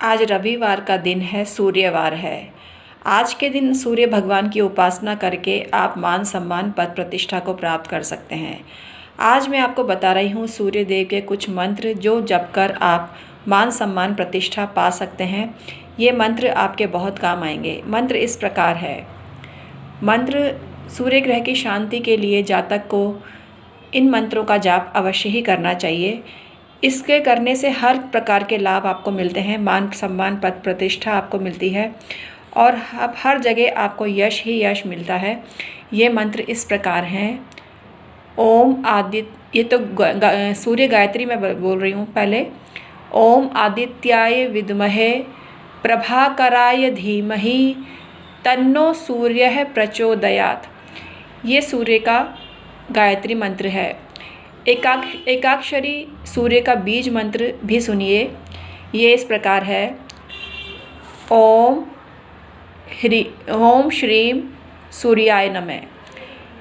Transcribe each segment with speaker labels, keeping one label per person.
Speaker 1: आज रविवार का दिन है, सूर्यवार है। आज के दिन सूर्य भगवान की उपासना करके आप मान सम्मान पद प्रतिष्ठा को प्राप्त कर सकते हैं। आज मैं आपको बता रही हूँ सूर्य देव के कुछ मंत्र जो जप कर आप मान सम्मान प्रतिष्ठा पा सकते हैं। ये मंत्र आपके बहुत काम आएंगे। मंत्र इस प्रकार है। मंत्र सूर्य ग्रह की शांति के लिए जातक को इन मंत्रों का जाप अवश्य ही करना चाहिए। इसके करने से हर प्रकार के लाभ आपको मिलते हैं, मान सम्मान पद प्रतिष्ठा आपको मिलती है और अब हर जगह आपको यश ही यश मिलता है। ये मंत्र इस प्रकार हैं। ओम आदित्य, ये तो सूर्य गायत्री में बोल रही हूँ पहले। ओम आदित्याय विद्महे प्रभाकराय धीमहि तन्नो सूर्यः प्रचोदयात्। ये सूर्य का गायत्री मंत्र है। एकाक्षरी सूर्य का बीज मंत्र भी सुनिए। ये इस प्रकार है। ओम श्रीम सूर्याय नमः।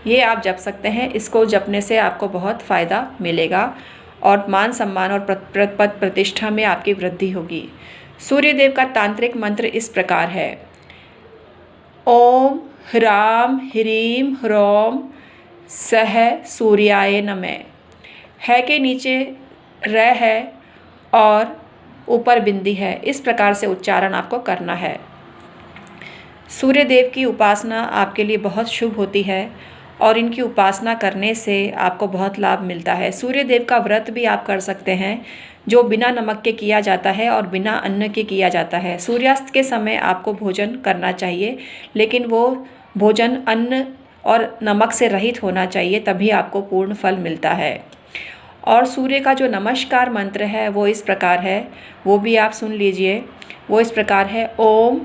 Speaker 1: ये आप जप सकते हैं। इसको जपने से आपको बहुत फ़ायदा मिलेगा और मान सम्मान और पद प्रतिष्ठा में आपकी वृद्धि होगी। सूर्य देव का तांत्रिक मंत्र इस प्रकार है। ओम ह्राम ह्रीम ह्रौम सह सूर्याय नमः। है के नीचे र है और ऊपर बिंदी है। इस प्रकार से उच्चारण आपको करना है। सूर्य देव की उपासना आपके लिए बहुत शुभ होती है और इनकी उपासना करने से आपको बहुत लाभ मिलता है। सूर्य देव का व्रत भी आप कर सकते हैं जो बिना नमक के किया जाता है और बिना अन्न के किया जाता है। सूर्यास्त के समय आपको भोजन करना चाहिए, लेकिन वो भोजन अन्न और नमक से रहित होना चाहिए, तभी आपको पूर्ण फल मिलता है। और सूर्य का जो नमस्कार मंत्र है वो इस प्रकार है, वो भी आप सुन लीजिए। वो इस प्रकार है। ओम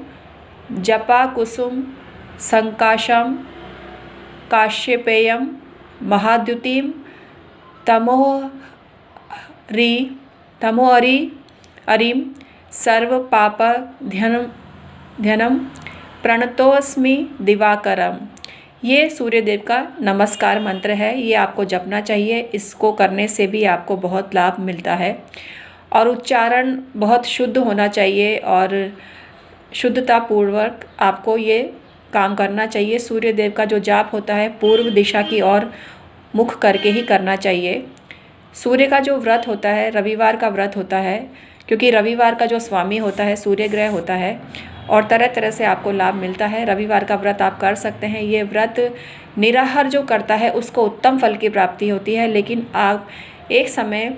Speaker 1: जपा कुसुम संकाशम काश्यपेयम महाद्युतिम तमोहरि अरिम सर्व पाप ध्यनम प्रणतोस्मि दिवाकरम। ये सूर्य देव का नमस्कार मंत्र है। ये आपको जपना चाहिए। इसको करने से भी आपको बहुत लाभ मिलता है और उच्चारण बहुत शुद्ध होना चाहिए और शुद्धता पूर्वक आपको ये काम करना चाहिए। सूर्य देव का जो जाप होता है पूर्व दिशा की ओर मुख करके ही करना चाहिए। सूर्य का जो व्रत होता है रविवार का व्रत होता है, क्योंकि रविवार का जो स्वामी होता है सूर्य ग्रह होता है और तरह तरह से आपको लाभ मिलता है। रविवार का व्रत आप कर सकते हैं। ये व्रत निराहार जो करता है उसको उत्तम फल की प्राप्ति होती है, लेकिन आप एक समय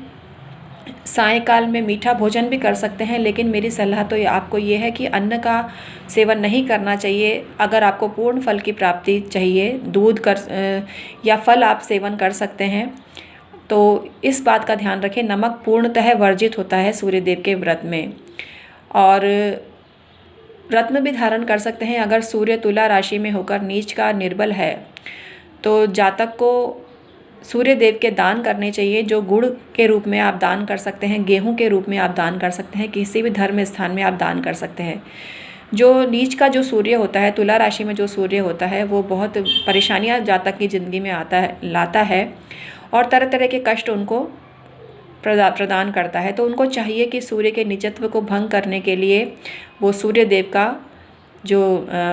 Speaker 1: सायंकाल में मीठा भोजन भी कर सकते हैं। लेकिन मेरी सलाह तो आपको ये है कि अन्न का सेवन नहीं करना चाहिए। अगर आपको पूर्ण फल की प्राप्ति चाहिए, दूध या फल आप सेवन कर सकते हैं, तो इस बात का ध्यान रखें। नमक पूर्णतः वर्जित होता है सूर्य देव के व्रत में। और रत्न भी धारण कर सकते हैं। अगर सूर्य तुला राशि में होकर नीच का निर्बल है तो जातक को सूर्य देव के दान करने चाहिए। जो गुड़ के रूप में आप दान कर सकते हैं, गेहूं के रूप में आप दान कर सकते हैं, किसी भी धर्म स्थान में आप दान कर सकते हैं। जो नीच का जो सूर्य होता है, तुला राशि में जो सूर्य होता है, वो बहुत परेशानियां जातक की ज़िंदगी में लाता है और तरह तरह के कष्ट उनको प्रदान करता है। तो उनको चाहिए कि सूर्य के निजत्व को भंग करने के लिए वो सूर्य देव का जो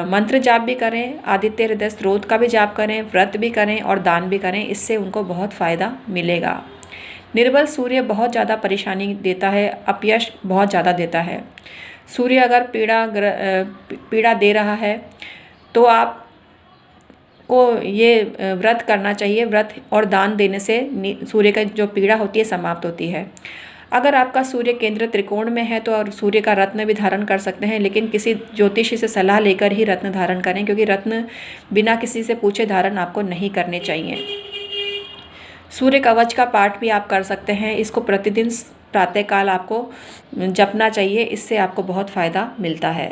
Speaker 1: मंत्र जाप भी करें, आदित्य हृदय स्त्रोत का भी जाप करें, व्रत भी करें और दान भी करें। इससे उनको बहुत फ़ायदा मिलेगा। निर्बल सूर्य बहुत ज़्यादा परेशानी देता है, अपयश बहुत ज़्यादा देता है। सूर्य अगर पीड़ा दे रहा है तो आप को ये व्रत करना चाहिए। व्रत और दान देने से सूर्य का जो पीड़ा होती है समाप्त होती है। अगर आपका सूर्य केंद्र त्रिकोण में है तो और सूर्य का रत्न भी धारण कर सकते हैं, लेकिन किसी ज्योतिषी से सलाह लेकर ही रत्न धारण करें, क्योंकि रत्न बिना किसी से पूछे धारण आपको नहीं करने चाहिए। सूर्य कवच का पाठ भी आप कर सकते हैं। इसको प्रतिदिन प्रातःकाल आपको जपना चाहिए। इससे आपको बहुत फ़ायदा मिलता है।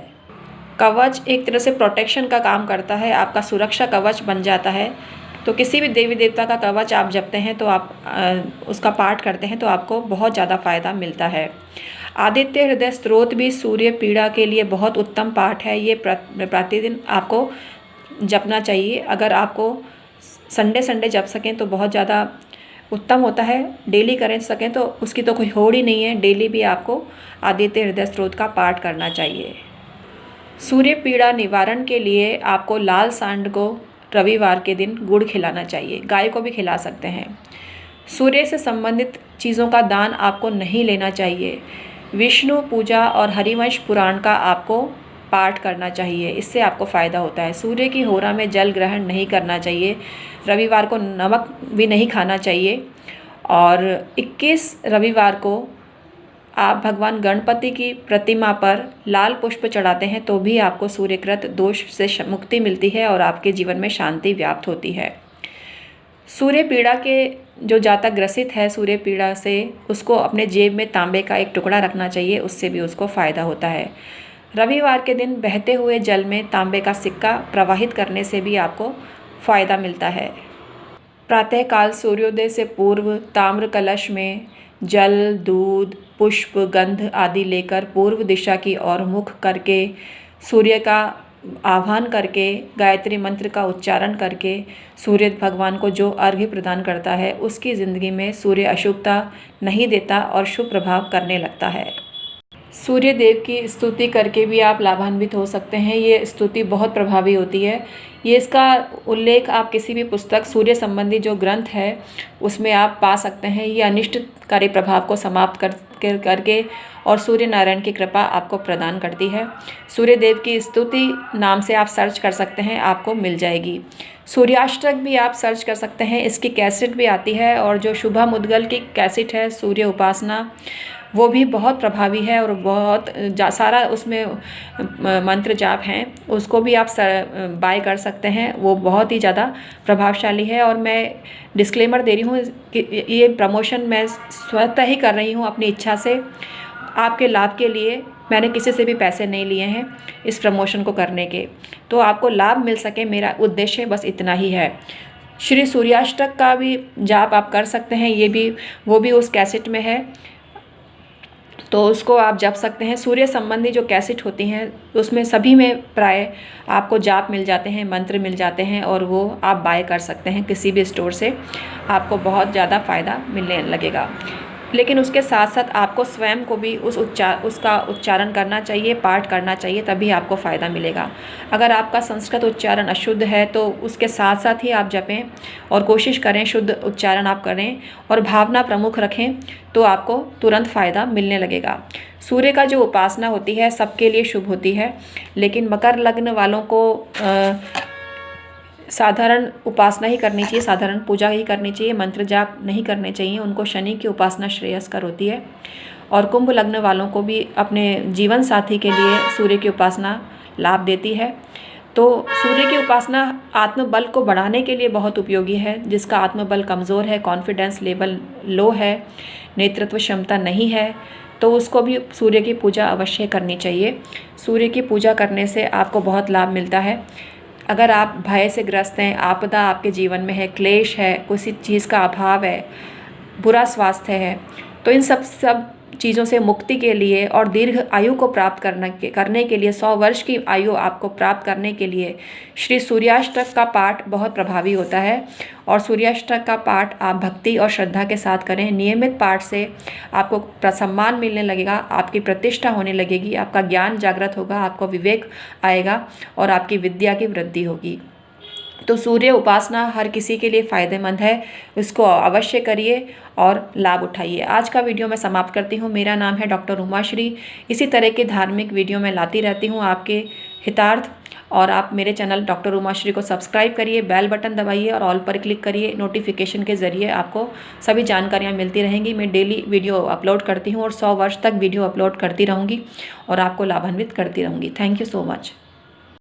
Speaker 1: कवच एक तरह से प्रोटेक्शन का काम करता है, आपका सुरक्षा कवच बन जाता है। तो किसी भी देवी देवता का कवच आप जपते हैं तो आप उसका पाठ करते हैं तो आपको बहुत ज़्यादा फ़ायदा मिलता है। आदित्य हृदय स्त्रोत भी सूर्य पीड़ा के लिए बहुत उत्तम पाठ है। ये प्रतिदिन आपको जपना चाहिए। अगर आपको संडे जप सकें तो बहुत ज़्यादा उत्तम होता है। डेली करें सकें तो उसकी तो कोई होड़ ही नहीं है, डेली भी आपको आदित्य हृदय स्तोत्र का पाठ करना चाहिए। सूर्य पीड़ा निवारण के लिए आपको लाल सांड को रविवार के दिन गुड़ खिलाना चाहिए, गाय को भी खिला सकते हैं। सूर्य से संबंधित चीज़ों का दान आपको नहीं लेना चाहिए। विष्णु पूजा और हरिवंश पुराण का आपको पाठ करना चाहिए, इससे आपको फ़ायदा होता है। सूर्य की होरा में जल ग्रहण नहीं करना चाहिए। रविवार को नमक भी नहीं खाना चाहिए। और 21 रविवार को आप भगवान गणपति की प्रतिमा पर लाल पुष्प चढ़ाते हैं तो भी आपको सूर्यकृत दोष से मुक्ति मिलती है और आपके जीवन में शांति व्याप्त होती है। सूर्य पीड़ा के जो जातक ग्रसित है सूर्य पीड़ा से, उसको अपने जेब में तांबे का एक टुकड़ा रखना चाहिए, उससे भी उसको फ़ायदा होता है। रविवार के दिन बहते हुए जल में तांबे का सिक्का प्रवाहित करने से भी आपको फ़ायदा मिलता है। प्रातःकाल सूर्योदय से पूर्व ताम्र कलश में जल, दूध, पुष्प, गंध आदि लेकर पूर्व दिशा की ओर मुख करके सूर्य का आह्वान करके गायत्री मंत्र का उच्चारण करके सूर्य भगवान को जो अर्घ्य प्रदान करता है उसकी ज़िंदगी में सूर्य अशुभता नहीं देता और शुभ प्रभाव करने लगता है। सूर्य देव की स्तुति करके भी आप लाभान्वित हो सकते हैं। ये स्तुति बहुत प्रभावी होती है। ये इसका उल्लेख आप किसी भी पुस्तक सूर्य संबंधी जो ग्रंथ है उसमें आप पा सकते हैं। ये अनिष्टकारी प्रभाव को समाप्त करके और सूर्य नारायण की कृपा आपको प्रदान करती है। सूर्य देव की स्तुति नाम से आप सर्च कर सकते हैं, आपको मिल जाएगी। सूर्याष्टक भी आप सर्च कर सकते हैं, इसकी कैसेट भी आती है। और जो शुभा मुद्गल की कैसेट है सूर्य उपासना, वो भी बहुत प्रभावी है और बहुत सारा उसमें मंत्र जाप हैं, उसको भी आप बाय कर सकते हैं। वो बहुत ही ज़्यादा प्रभावशाली है। और मैं डिस्क्लेमर दे रही हूँ कि ये प्रमोशन मैं स्वतः ही कर रही हूँ अपनी इच्छा से, आपके लाभ के लिए। मैंने किसी से भी पैसे नहीं लिए हैं इस प्रमोशन को करने के, तो आपको लाभ मिल सके, मेरा उद्देश्य बस इतना ही है। श्री सूर्याष्टक का भी जाप आप कर सकते हैं, ये भी वो भी उस कैसेट में है, तो उसको आप जप सकते हैं। सूर्य संबंधी जो कैसेट होती हैं उसमें सभी में प्राय आपको जाप मिल जाते हैं, मंत्र मिल जाते हैं, और वो आप बाय कर सकते हैं किसी भी स्टोर से, आपको बहुत ज़्यादा फ़ायदा मिलने लगेगा। लेकिन उसके साथ साथ आपको स्वयं को भी उसका उच्चारण करना चाहिए, पाठ करना चाहिए, तभी आपको फ़ायदा मिलेगा। अगर आपका संस्कृत उच्चारण अशुद्ध है तो उसके साथ साथ ही आप जपें और कोशिश करें शुद्ध उच्चारण आप करें और भावना प्रमुख रखें, तो आपको तुरंत फ़ायदा मिलने लगेगा। सूर्य का जो उपासना होती है सबके लिए शुभ होती है, लेकिन मकर लग्न वालों को साधारण उपासना ही करनी चाहिए, साधारण पूजा ही करनी चाहिए, मंत्र जाप नहीं करने चाहिए। उनको शनि की उपासना श्रेयस्कर होती है। और कुंभ लग्न वालों को भी अपने जीवन साथी के लिए सूर्य की उपासना लाभ देती है। तो सूर्य की उपासना आत्मबल को बढ़ाने के लिए बहुत उपयोगी है। जिसका आत्मबल कमज़ोर है, कॉन्फिडेंस लेवल लो है, नेतृत्व क्षमता नहीं है, तो उसको भी सूर्य की पूजा अवश्य करनी चाहिए। सूर्य की पूजा करने से आपको बहुत लाभ मिलता है। अगर आप भय से ग्रस्त हैं, आपदा आपके जीवन में है, क्लेश है, किसी चीज़ का अभाव है, बुरा स्वास्थ्य है, तो इन सब चीज़ों से मुक्ति के लिए और दीर्घ आयु को प्राप्त करने के लिए 100 वर्ष की आयु आपको प्राप्त करने के लिए श्री सूर्याष्टक का पाठ बहुत प्रभावी होता है। और सूर्याष्टक का पाठ आप भक्ति और श्रद्धा के साथ करें। नियमित पाठ से आपको सम्मान मिलने लगेगा, आपकी प्रतिष्ठा होने लगेगी, आपका ज्ञान जागृत होगा, आपको विवेक आएगा और आपकी विद्या की वृद्धि होगी। तो सूर्य उपासना हर किसी के लिए फ़ायदेमंद है, इसको अवश्य करिए और लाभ उठाइए। आज का वीडियो मैं समाप्त करती हूँ। मेरा नाम है डॉक्टर उमाश्री। इसी तरह के धार्मिक वीडियो मैं लाती रहती हूँ आपके हितार्थ, और आप मेरे चैनल डॉक्टर उमाश्री को सब्सक्राइब करिए, बेल बटन दबाइए और ऑल पर क्लिक करिए। नोटिफिकेशन के ज़रिए आपको सभी जानकारियाँ मिलती रहेंगी। मैं डेली वीडियो अपलोड करती हूँ और 100 वर्ष तक वीडियो अपलोड करती रहूँगी और आपको लाभान्वित करती रहूँगी। Thank you so much.